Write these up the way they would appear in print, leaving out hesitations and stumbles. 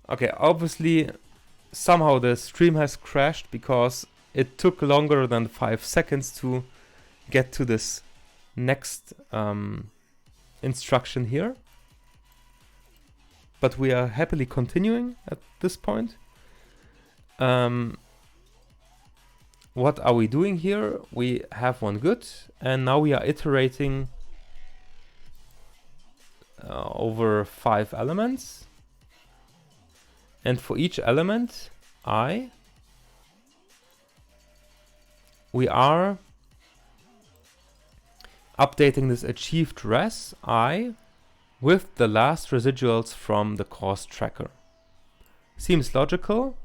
Okay, obviously somehow the stream has crashed because it took longer than 5 seconds to get to this next instruction here. But we are happily continuing at this point. What are we doing here? We have one good, and now we are iterating over 5 elements. And for each element, I, we are updating this achieved res, I, with the last residuals from the cost tracker. Seems logical.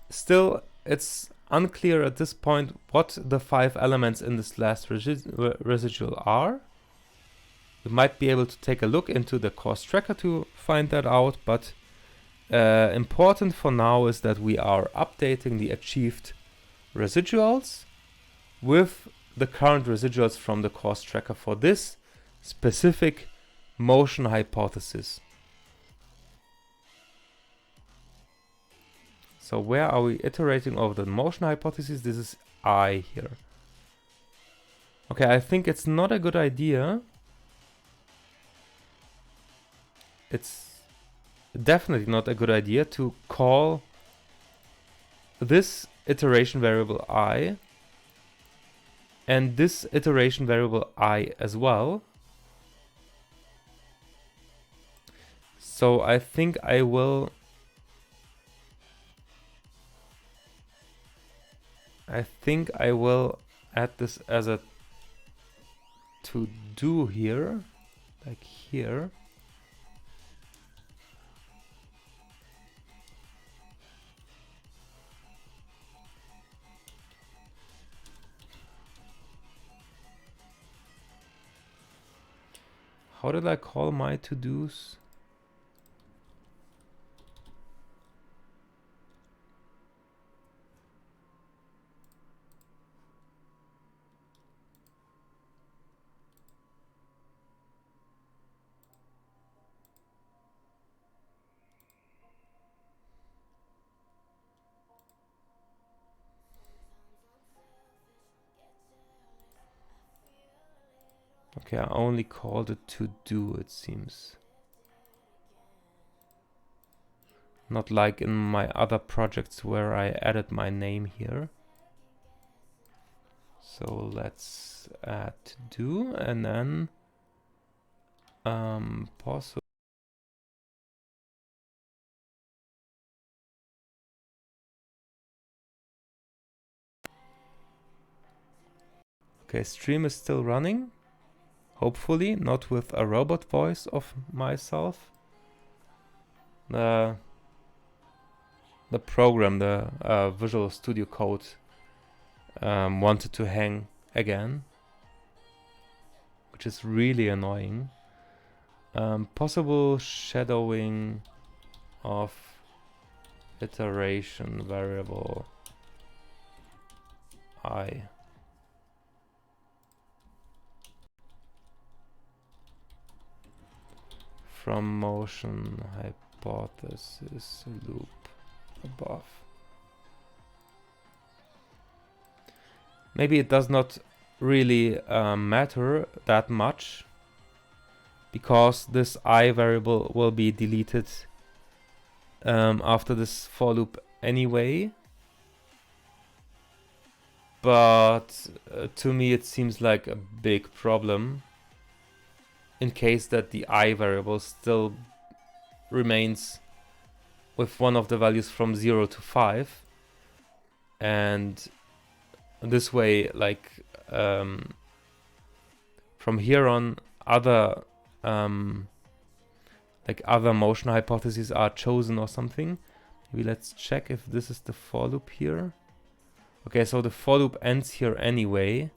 Still, it's unclear at this point what the 5 elements in this last residual are. You might be able to take a look into the cost tracker to find that out, but important for now is that we are updating the achieved residuals with the current residuals from the cost tracker for this specific motion hypothesis. So where are we iterating over the motion hypothesis? This is I here. Okay, I think it's not a good idea. It's definitely not a good idea to call this iteration variable I and this iteration variable I as well. So I think I will add this as a to do here, like here. How did I call my to-dos? Okay, I only called it to do, it seems. Not like in my other projects where I added my name here. So let's add to do and then possible. Okay, stream is still running. Hopefully not with a robot voice of myself. The program, the Visual Studio Code wanted to hang again, which is really annoying. Possible shadowing of iteration variable I. From motion hypothesis loop above. Maybe it does not really matter that much, because this I variable will be deleted after this for loop anyway. But to me it seems like a big problem in case that the I variable still remains with one of the values from 0 to 5, and this way, like from here on, other other motion hypotheses are chosen or something. Maybe let's check if this is the for loop here. Okay, so the for loop ends here anyway,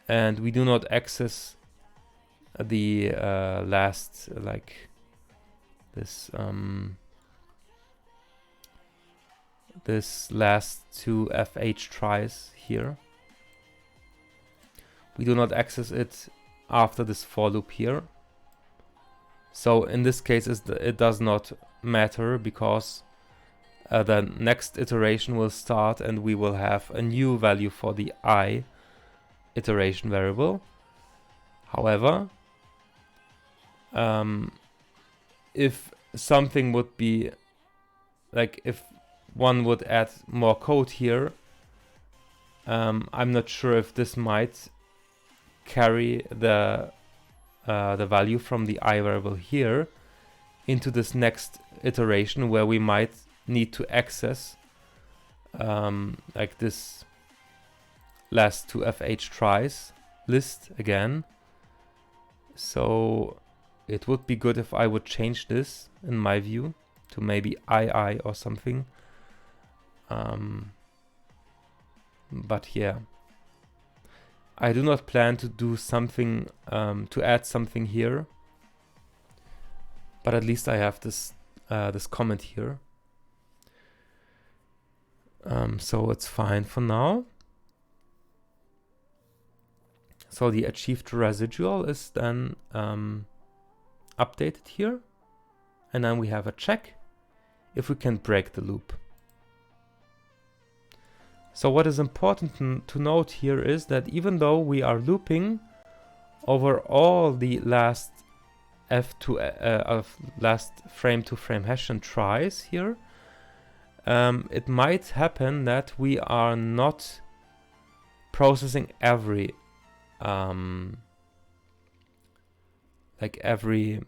and we do not access the last, like this this last 2 FH tries here. We do not access it after this for loop here. So in this case, it does not matter, because the next iteration will start and we will have a new value for the I iteration variable. However, if something would be like, if one would add more code here, I'm not sure if this might carry the value from the I variable here into this next iteration, where we might need to access like this last two fh tries list again. So it would be good if I would change this, in my view, to maybe II or something. But yeah, I do not plan to do something, to add something here, but at least I have this this comment here. So it's fine for now. So the achieved residual is then updated here, and then we have a check if we can break the loop. So what is important to note here is that even though we are looping over all the last last frame to frame hash and tries here, it might happen that we are not processing every like every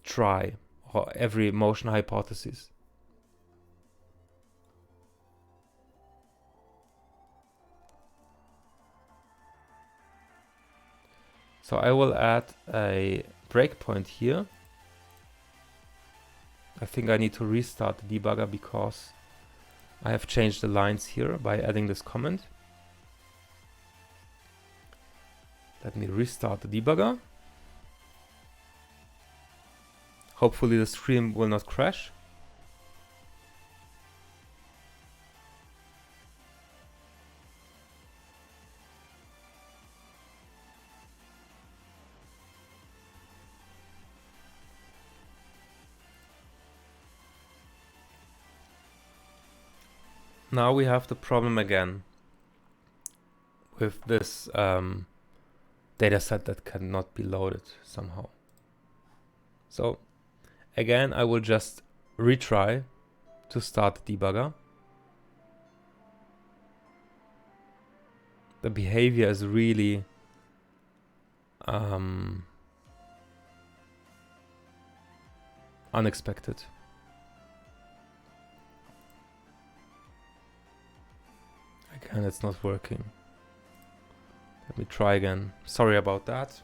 try or every motion hypothesis. So I will add a breakpoint here. I think I need to restart the debugger because I have changed the lines here by adding this comment. Let me restart the debugger. Hopefully the stream will not crash. Now we have the problem again with this dataset that cannot be loaded somehow. So again, I will just retry to start the debugger. The behavior is really unexpected. Again, it's not working. Let me try again. Sorry about that.